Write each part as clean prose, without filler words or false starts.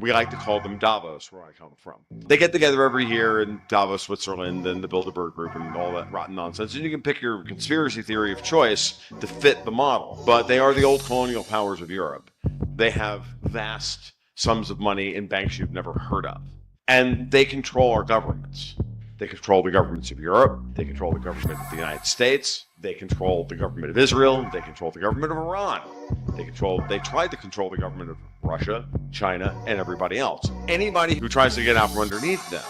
We like to call them Davos, where I come from. They get together every year in Davos, Switzerland, and the Bilderberg Group and all that rotten nonsense. And you can pick your conspiracy theory of choice to fit the model. But they are the old colonial powers of Europe. They have vast sums of money in banks you've never heard of. And they control our governments. They control the governments of Europe. They control the government of the United States. They control the government of Israel. They control the government of Iran. They tried to control the government of Russia, China, and everybody else. Anybody who tries to get out from underneath them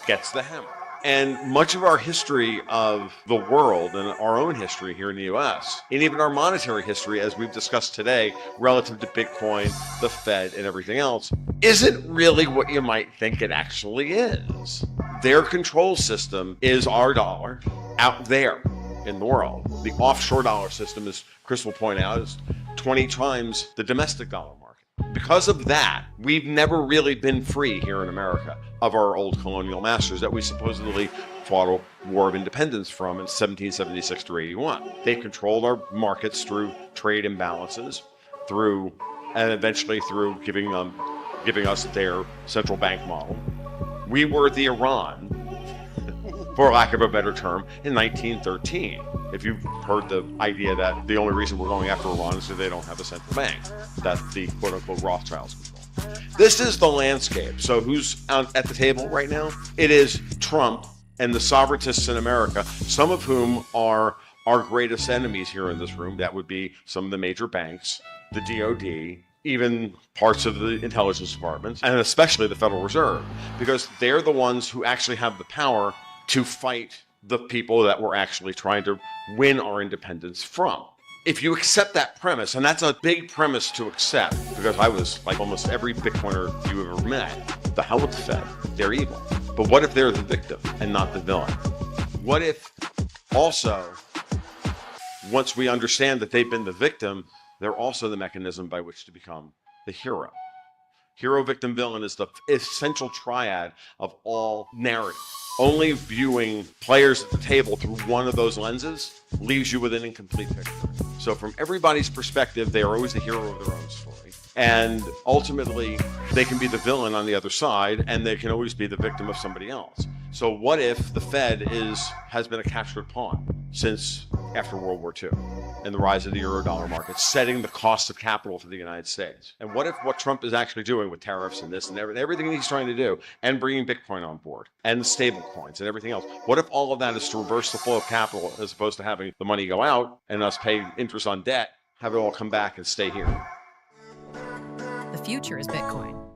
gets the hammer. And much of our history of the world and our own history here in the US, and even our monetary history, as we've discussed today, relative to Bitcoin, the Fed, and everything else, isn't really what you might think it actually is. Their control system is our dollar out there in the world. The offshore dollar system, as Chris will point out, is 20 times the domestic dollar market. Because of that, we've never really been free here in America of our old colonial masters that we supposedly fought a war of independence from in 1776 to 81. They controlled our markets through trade imbalances, and eventually through giving us their central bank model. We were the Iran, for lack of a better term, in 1913. If you've heard the idea that the only reason we're going after Iran is because they don't have a central bank, that the quote-unquote Rothschilds control. This is the landscape. So who's at the table right now? It is Trump and the sovereigntists in America, some of whom are our greatest enemies here in this room. That would be some of the major banks, the DOD, even parts of the intelligence departments, and especially the Federal Reserve, because they're the ones who actually have the power to fight the people that we're actually trying to win our independence from. If you accept that premise, and that's a big premise to accept, because I was like almost every Bitcoiner you ever met, the hell with the Fed, they're evil. But what if they're the victim and not the villain? What if also, once we understand that they've been the victim, they're also the mechanism by which to become the hero? Hero, victim, villain is the essential triad of all narrative. Only viewing players at the table through one of those lenses leaves you with an incomplete picture. So from everybody's perspective, they are always the hero of their own story. And ultimately, they can be the villain on the other side, and they can always be the victim of somebody else. So what if the Fed has been a captured pawn since after World War II and the rise of the euro-dollar market, setting the cost of capital for the United States? And what if what Trump is actually doing with tariffs and this and everything he's trying to do, and bringing Bitcoin on board and stable coins and everything else, what if all of that is to reverse the flow of capital as opposed to having the money go out and us pay interest on debt, have it all come back and stay here? The future is Bitcoin.